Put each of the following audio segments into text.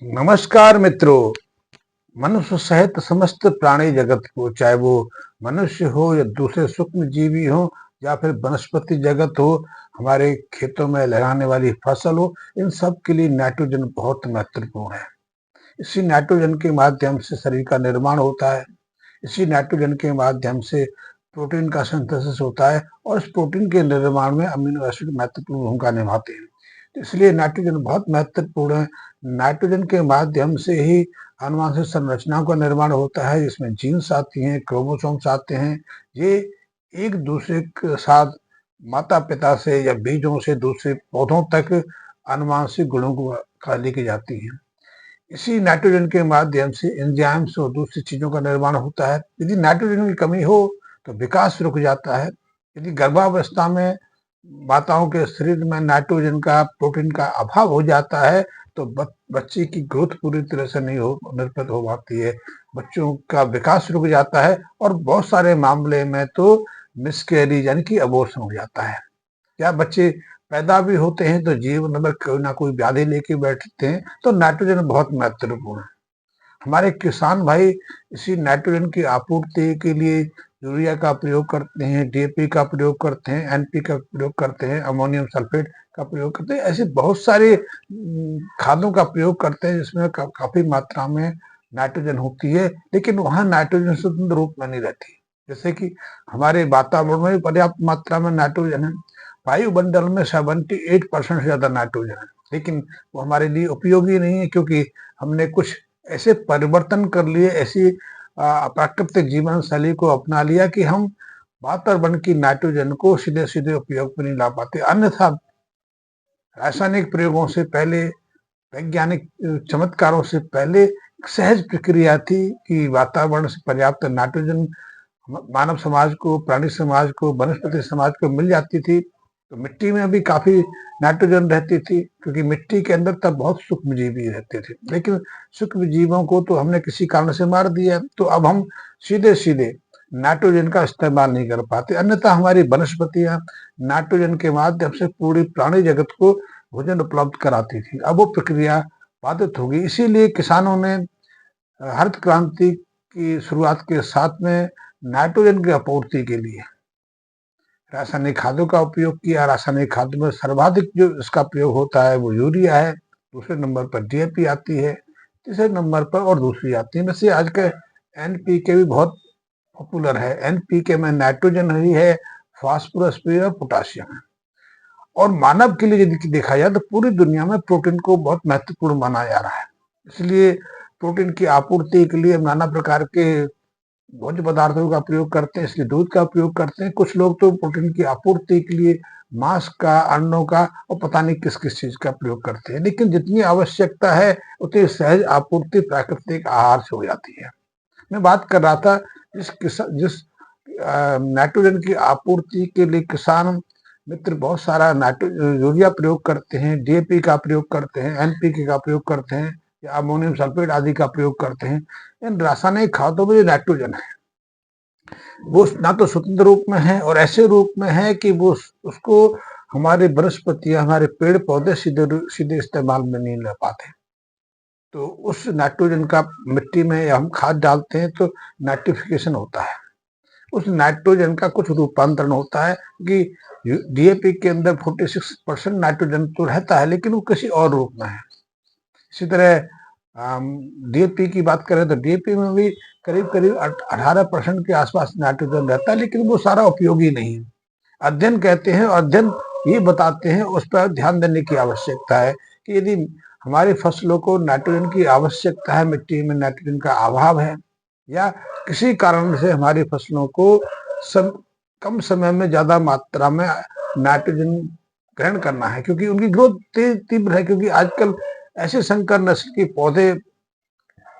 नमस्कार मित्रों। मनुष्य सहित समस्त प्राणी जगत को, चाहे वो मनुष्य हो या दूसरे सूक्ष्म जीवी हो या फिर वनस्पति जगत हो, हमारे खेतों में लहराने वाली फसल हो, इन सब के लिए नाइट्रोजन बहुत महत्वपूर्ण है। इसी नाइट्रोजन के माध्यम से शरीर का निर्माण होता है। इसी नाइट्रोजन के माध्यम से प्रोटीन का सिंथेसिस होता है और इस प्रोटीन के निर्माण में अमीनो एसिड महत्वपूर्ण भूमिका निभाते हैं। तो इसलिए नाइट्रोजन बहुत महत्वपूर्ण है। नाइट्रोजन के माध्यम से ही अनुवांशिक संरचनाओं का निर्माण होता है, जिसमें जीन्स आती हैं, क्रोमोसोम्स आते हैं। ये एक दूसरे के साथ माता पिता से या बीजों से दूसरे पौधों तक अनुवांशिक गुणों को लेके जाती हैं। इसी नाइट्रोजन के माध्यम से एंजाइम्स और दूसरी चीजों का निर्माण होता है। यदि नाइट्रोजन की कमी हो तो विकास रुक जाता है। यदि गर्भावस्था में माताओं के शरीर में नाइट्रोजन का, प्रोटीन का अभाव हो जाता है तो बच्चे की ग्रोथ पूरी तरह से नहीं निर्मित हो पाती है। बच्चों का विकास रुक जाता है और बहुत सारे मामले में तो मिसकैरेज यानी कि अबॉर्शन हो जाता है। या बच्चे पैदा भी होते हैं तो जीवन में कोई ना कोई व्याधि लेके बैठते हैं। तो नाइट्रोजन बहुत महत्वपूर्ण है। हमारे किसान भाई इसी नाइट्रोजन की आपूर्ति के लिए यूरिया का प्रयोग करते हैं, डीएपी का प्रयोग करते हैं, एनपी का प्रयोग करते हैं, अमोनियम सल्फेट का प्रयोग करते हैं। ऐसे बहुत सारे खादों का प्रयोग करते हैं जिसमें काफी मात्रा में नाइट्रोजन होती है, लेकिन वहां नाइट्रोजन स्वतंत्र रूप में नहीं रहती। जैसे कि हमारे वातावरण में पर्याप्त मात्रा में नाइट्रोजन है। वायुमंडल में 78% से ज्यादा नाइट्रोजन है, लेकिन वो हमारे लिए उपयोगी नहीं है, क्योंकि हमने कुछ ऐसे परिवर्तन कर लिए, ऐसी प्राकृतिक जीवन शैली को अपना लिया कि हम वातावरण की नाइट्रोजन को सीधे सीधे उपयोग में नहीं ला पाते। अन्यथा रासायनिक प्रयोगों से पहले, वैज्ञानिक चमत्कारों से पहले सहज प्रक्रिया थी कि वातावरण से पर्याप्त नाइट्रोजन मानव समाज को, प्राणी समाज को, वनस्पति समाज को मिल जाती थी। तो मिट्टी में भी काफी नाइट्रोजन रहती थी, क्योंकि मिट्टी के अंदर तब बहुत सूक्ष्म जीवी रहते थे। लेकिन सूक्ष्म जीवों को तो हमने किसी कारण से मार दिया, तो अब हम सीधे सीधे नाइट्रोजन का इस्तेमाल नहीं कर पाते। अन्यथा हमारी वनस्पतियां नाइट्रोजन के माध्यम से पूरी प्राणी जगत को भोजन उपलब्ध कराती थी। अब वो प्रक्रिया बाधित होगी। इसीलिए किसानों ने हरित क्रांति की शुरुआत के साथ में नाइट्रोजन की आपूर्ति के लिए रासायनिक खादों का उपयोग किया। रासायनिक खाद में सर्वाधिक जो इसका प्रयोग होता है वो यूरिया है, दूसरे नंबर पर डीएपी आती है, तीसरे नंबर पर और दूसरी आती है। वैसे आज के एनपीके भी बहुत पॉपुलर है। एनपीके में नाइट्रोजन ही है, फास्फोरस भी है, पोटाशियम है। और मानव के लिए यदि देखा जाए तो पूरी दुनिया में प्रोटीन को बहुत महत्वपूर्ण माना जा रहा है। इसलिए प्रोटीन की आपूर्ति के लिए नाना प्रकार के भोज्य पदार्थों का प्रयोग करते हैं, इसलिए दूध का प्रयोग करते हैं। कुछ लोग तो प्रोटीन की आपूर्ति के लिए मांस का, अंडों का और पता नहीं किस किस चीज का प्रयोग करते हैं। लेकिन जितनी आवश्यकता है उतनी सहज आपूर्ति प्राकृतिक आहार से हो जाती है। मैं बात कर रहा था जिस नाइट्रोजन की आपूर्ति के लिए किसान मित्र बहुत सारा यूरिया प्रयोग करते हैं, डीएपी का प्रयोग करते हैं, एनपीके का प्रयोग करते हैं या अमोनियम सल्फेट आदि का प्रयोग करते हैं। इन रासायनिक खादों में जो नाइट्रोजन है वो ना तो स्वतंत्र रूप में है और ऐसे रूप में है कि वो उसको हमारे वनस्पतियां, हमारे पेड़ पौधे सीधे सीधे इस्तेमाल में नहीं ले पाते। तो उस नाइट्रोजन का मिट्टी में हम खाद डालते हैं तो नाइट्रिफिकेशन होता है। उस नाइट्रोजन का कुछ रूपांतरण होता है कि डीएपी के अंदर 46% नाइट्रोजन तो रहता है, लेकिन वो किसी और रूप में है। इसी तरह डीएपी की बात करें तो डीएपी में भी करीब करीब 18% के आसपास नाइट्रोजन रहता है, लेकिन वो सारा उपयोगी नहीं है। अध्ययन कहते हैं, अध्ययन ये बताते हैं, उस पर ध्यान देने की आवश्यकता है कि यदि हमारी फसलों को नाइट्रोजन की आवश्यकता है, मिट्टी में नाइट्रोजन का अभाव है, या किसी कारण से हमारी फसलों को कम समय में ज्यादा मात्रा में नाइट्रोजन ग्रहण करना है, क्योंकि उनकी ग्रोथ तीव्र है। क्योंकि आजकल ऐसे संकर नस्ल के पौधे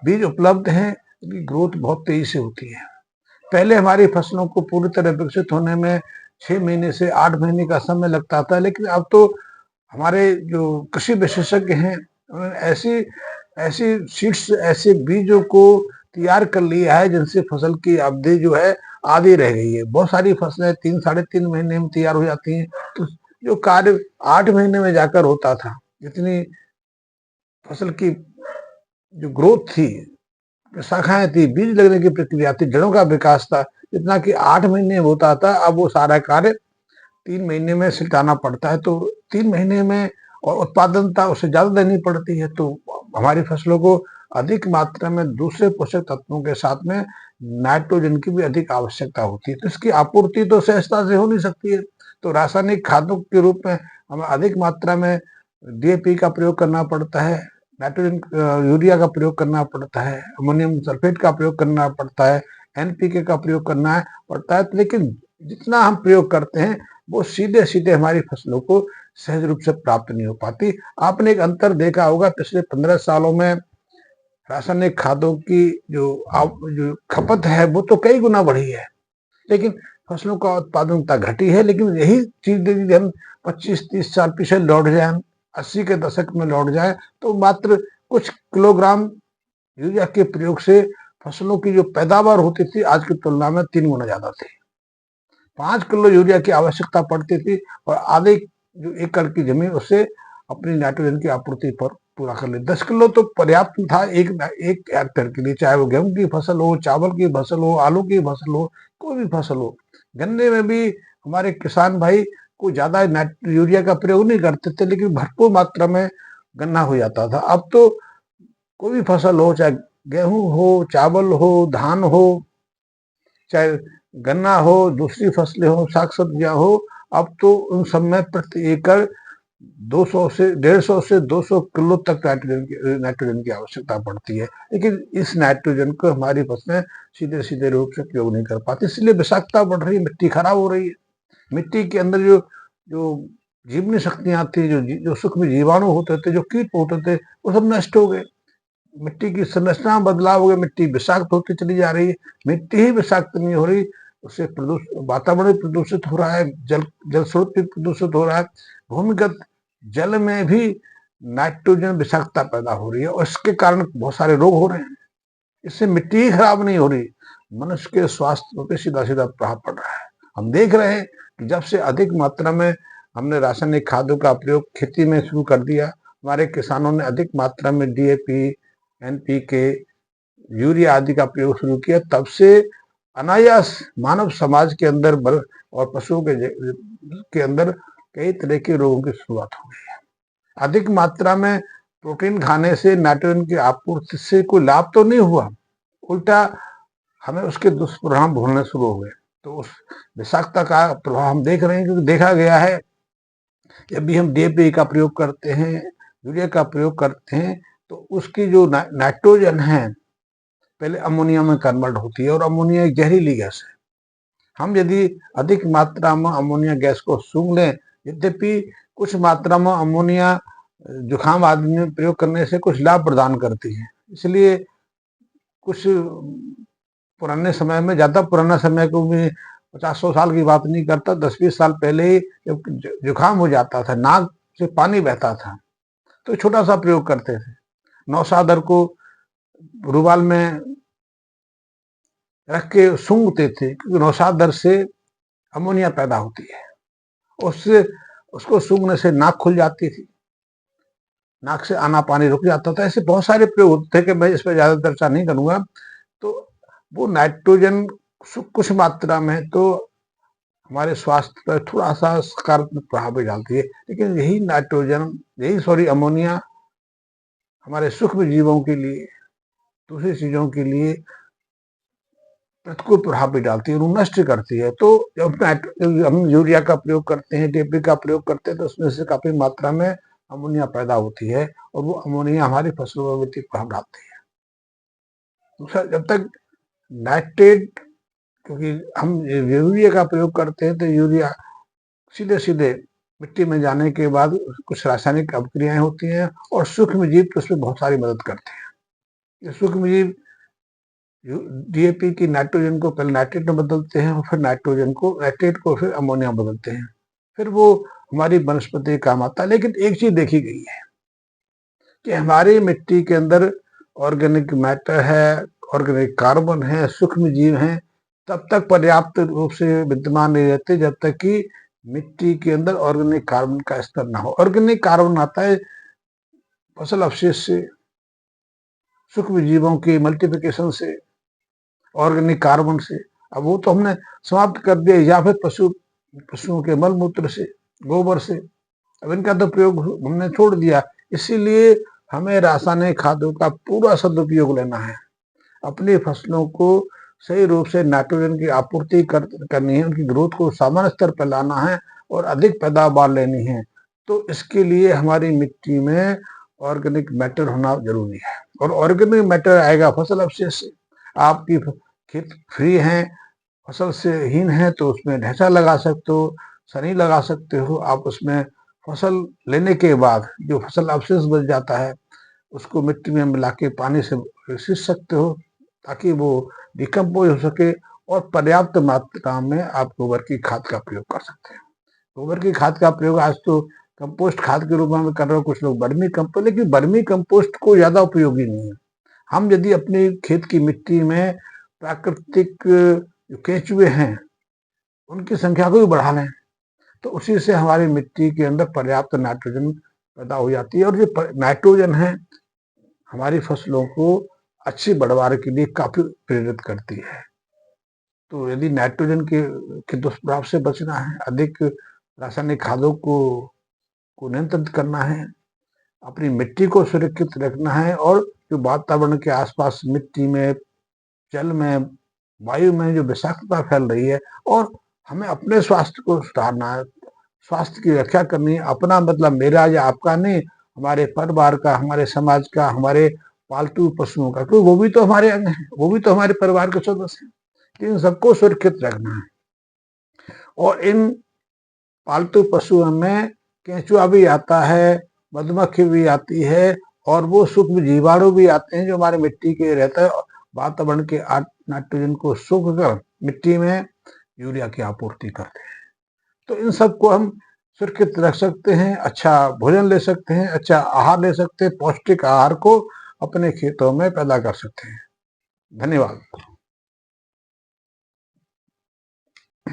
बीज उपलब्ध हैं, उनकी ग्रोथ बहुत तेजी से होती है। पहले हमारी फसलों को पूरी तरह विकसित होने में 6 महीने से 8 महीने का समय लगता था, लेकिन अब तो हमारे जो कृषि विशेषज्ञ हैं उन्होंने ऐसी ऐसी सीड्स, ऐसे बीजों को तैयार कर लिया है जिनसे फसल की अवधि जो है आधी रह गई है। बहुत सारी फसलें 3-3.5 महीने में तैयार हो जाती हैं। तो जो कार्य 8 महीने में जाकर होता था, जितनी फसल की जो ग्रोथ थी, शाखाएं थी, बीज लगने की प्रक्रिया थी, जड़ों का विकास था, जितना कि 8 महीने होता था, अब वो सारा कार्य 3 महीने में सिलटाना पड़ता है। तो 3 महीने में, और उत्पादनता उससे ज्यादा देनी पड़ती है। तो हमारी फसलों को अधिक मात्रा में दूसरे पोषक तत्वों के साथ में नाइट्रोजन की भी अधिक आवश्यकता होती है। तो इसकी आपूर्ति तो सहजता से हो नहीं सकती है। तो रासायनिक खादों के रूप में हमें अधिक मात्रा में डीएपी का प्रयोग करना पड़ता है, नाइट्रोजन यूरिया का प्रयोग करना पड़ता है, अमोनियम सल्फेट का प्रयोग करना पड़ता है, एनपीके का प्रयोग करना पड़ता है। लेकिन जितना हम प्रयोग करते हैं वो सीधे सीधे हमारी फसलों को सहज रूप से प्राप्त नहीं हो पाती। आपने एक अंतर देखा होगा, पिछले 15 सालों में रासायनिक खादों की जो खपत है वो तो कई गुना बढ़ी है, लेकिन फसलों का उत्पादकता घटी है। लेकिन यही चीज यदि हम 25-30 साल पीछे लौट जाए, 80 के दशक में लौट जाए, तो मात्र कुछ किलोग्राम यूरिया के प्रयोग से फसलों की जो पैदावार होती थी आज की तुलना में 3 गुना ज्यादा थी। 5 किलो यूरिया की आवश्यकता पड़ती थी, और आधे जो एकड़ की जमीन उससे अपनी नाइट्रोजन की आपूर्ति पर पूरा कर ले। 10 किलो तो पर्याप्त था एक हेक्टेयर के लिए, चाहे वो गेहूं की फसल हो, चावल की फसल हो, आलू की फसल हो, कोई भी फसल हो। गन्ने में भी हमारे किसान भाई को ज्यादा यूरिया का प्रयोग नहीं करते थे, लेकिन भरपूर मात्रा में गन्ना हो जाता था। अब तो कोई भी फसल हो, चाहे गेहूं हो, चावल हो, धान हो, चाहे गन्ना हो, दूसरी फसलें हो, साग सब्जियां हो, अब तो उन सब में प्रति एकड़ 200 से 150 से 200 किलो तक नाइट्रोजन की आवश्यकता पड़ती है। लेकिन इस नाइट्रोजन को हमारी फसलें सीधे सीधे रूप से प्रयोग नहीं कर पाती, इसलिए विषाक्तता बढ़ रही है, मिट्टी खराब हो रही है। मिट्टी के अंदर जो जो जीवनी शक्तियां थी, जो सूक्ष्म जीवाणु होते थे, जो कीट होते थे, वो सब नष्ट हो गए। मिट्टी की संरचना में बदलाव हो गया, मिट्टी विषाक्त होती चली जा रही है। मिट्टी ही विषाक्त नहीं हो रही, उससे वातावरण प्रदूषित हो रहा है, जल स्रोत भी प्रदूषित हो रहा है, भूमिगत जल में भी नाइट्रोजन विषाक्तता पैदा हो रही है, और इसके कारण बहुत सारे रोग हो रहे हैं। इससे मिट्टी ही खराब नहीं हो रही, मनुष्य के स्वास्थ्य पे सीधा सीधा प्रभाव पड़ रहा है। हम देख रहे हैं कि जब से अधिक मात्रा में हमने रासायनिक खादों का प्रयोग खेती में शुरू कर दिया, हमारे किसानों ने अधिक मात्रा में डीएपी, एनपीके, यूरिया आदि का प्रयोग शुरू किया, तब से अनायास मानव समाज के अंदर और पशुओं के अंदर कई तरह के रोगों की शुरुआत हो गई है। अधिक मात्रा में प्रोटीन खाने से नाइट्रोजन की आपूर्ति से कोई लाभ तो नहीं हुआ, उल्टा हमें उसके दुष्प्रभाव भोगने शुरू हो गए। तो उस विषाक्तता का प्रभाव हम देख रहे हैं, क्योंकि देखा गया है जब भी हम डीएपी का प्रयोग करते हैं, यूरिया का प्रयोग करते हैं, तो उसकी जो नाइट्रोजन है पहले अमोनिया में कन्वर्ट होती है, और अमोनिया एक जहरीली गैस है। हम यदि अधिक मात्रा में अमोनिया गैस को सूंघ लें, यद्यपि कुछ मात्रा में अमोनिया जुकाम आदि में प्रयोग करने से कुछ लाभ प्रदान करती है, इसलिए कुछ पुराने समय में, ज्यादा पुराना समय को भी 50-100 साल की बात नहीं करता, 10-20 साल पहले ही जब जुकाम हो जाता था, नाक से पानी बहता था, तो छोटा सा प्रयोग करते थे। नौशादर को रुमाल में रख के सूंघते थे, क्योंकि नौशादर से अमोनिया पैदा होती है, उससे उसको सूंघने से नाक खुल जाती थी, नाक से आना पानी रुक जाता था। ऐसे बहुत सारे प्रयोग होते थे कि मैं इस पर ज्यादा चर्चा नहीं करूंगा। तो वो नाइट्रोजन कुछ मात्रा में तो हमारे स्वास्थ्य पर थोड़ा सा सकारात्मक प्रभाव भी डालती है, लेकिन यही अमोनिया हमारे सूक्ष्म जीवों के लिए, दूसरी चीजों के लिए प्रतिकूल प्रभाव भी डालती है, नष्ट करती है। तो जब हम यूरिया का प्रयोग करते हैं, डीएपी का प्रयोग करते हैं, तो उसमें से काफी मात्रा में अमोनिया पैदा होती है, और वो अमोनिया हमारी फसलों में भी प्रभाव डालती है। दूसरा, जब तक नाइट्रेट, क्योंकि हम यूरिया का प्रयोग करते हैं, तो यूरिया सीधे सीधे मिट्टी में जाने के बाद कुछ रासायनिक अभिक्रियाएं होती हैं, और सूक्ष्म जीव तो उसमें बहुत सारी मदद करते हैं। ये सूक्ष्म जीव डीएपी की नाइट्रोजन को पहले नाइट्रेट में बदलते हैं, और फिर नाइट्रेट को फिर अमोनिया बदलते हैं, फिर वो हमारी वनस्पति काम आता है। लेकिन एक चीज देखी गई है कि हमारी मिट्टी के अंदर ऑर्गेनिक मैटर है, ऑर्गेनिक कार्बन है, सूक्ष्म जीव हैं, तब तक पर्याप्त रूप से विद्यमान नहीं रहते जब तक कि मिट्टी के अंदर ऑर्गेनिक कार्बन का स्तर ना हो। ऑर्गेनिक कार्बन आता है फसल अवशेष से, सूक्ष्म जीवों की मल्टीप्लिकेशन से, ऑर्गेनिक कार्बन से। अब वो तो हमने समाप्त कर दिया, या फिर पशुओं के मल मूत्र से, गोबर से। अब इनका तो प्रयोग हमने छोड़ दिया। इसीलिए हमें रासायनिक खादों का पूरा सदुपयोग लेना है। अपनी फसलों को सही रूप से नाइट्रोजन की आपूर्ति करनी है, उनकी ग्रोथ को सामान्य स्तर पर लाना है और अधिक पैदावार लेनी है। तो इसके लिए हमारी मिट्टी में ऑर्गेनिक मैटर होना जरूरी है। और ऑर्गेनिक मैटर आएगा फसल अवशेष से। आपकी खेत फ्री है, फसल से हीन है, तो उसमें ढैंचा लगा सकते हो, सनी लगा सकते हो। आप उसमें फसल लेने के बाद जो फसल अवशेष बच जाता है, उसको मिट्टी में मिला के पानी से सींच सकते हो, ताकि वो डिकम्पोज हो सके। और पर्याप्त मात्रा में आप गोबर की खाद का प्रयोग कर सकते हैं। गोबर की खाद का प्रयोग आज तो कंपोस्ट खाद के रूप में कर रहे हो, कुछ लोग बर्मी कंपोस्ट, लेकिन बर्मी कंपोस्ट को ज्यादा उपयोगी नहीं है। हम यदि अपने खेत की मिट्टी में प्राकृतिक जो केंचुए हैं उनकी संख्या को भी बढ़ा लें, तो उसी से हमारी मिट्टी के अंदर पर्याप्त नाइट्रोजन पैदा हो जाती है। और जो नाइट्रोजन है हमारी फसलों को अच्छी पैदावार के लिए काफी प्रेरित करती है। तो यदि नाइट्रोजन के दुष्प्रभाव से बचना है, अधिक रासायनिक खादों को नियंत्रित करना है, अपनी मिट्टी को सुरक्षित रखना है, और जो वातावरण के आसपास मिट्टी में, जल में, वायु में जो विषाक्तता फैल रही है, और हमें अपने स्वास्थ्य को सुधारना है, स्वास्थ्य की रक्षा करनी है। अपना मतलब मेरा या आपका नहीं, हमारे परिवार का, हमारे समाज का, हमारे पालतू पशुओं का, क्योंकि वो भी तो हमारे अंग हैं, वो भी तो हमारे परिवार के सदस्य हैं। इन सबको सुरक्षित रखना है। और इन पालतू पशुओं में केंचुआ भी आता है, मधुमक्खी भी आती है, और वो सूक्ष्म जीवाणु भी आते हैं जो हमारे मिट्टी के रहता है, वातावरण के नाइट्रोजन को सोख कर मिट्टी में यूरिया की आपूर्ति करते हैं। तो इन सबको हम सुरक्षित रख सकते हैं, अच्छा भोजन ले सकते हैं, अच्छा आहार ले सकते हैं, पौष्टिक आहार को अपने खेतों में पैदा कर सकते हैं। धन्यवाद।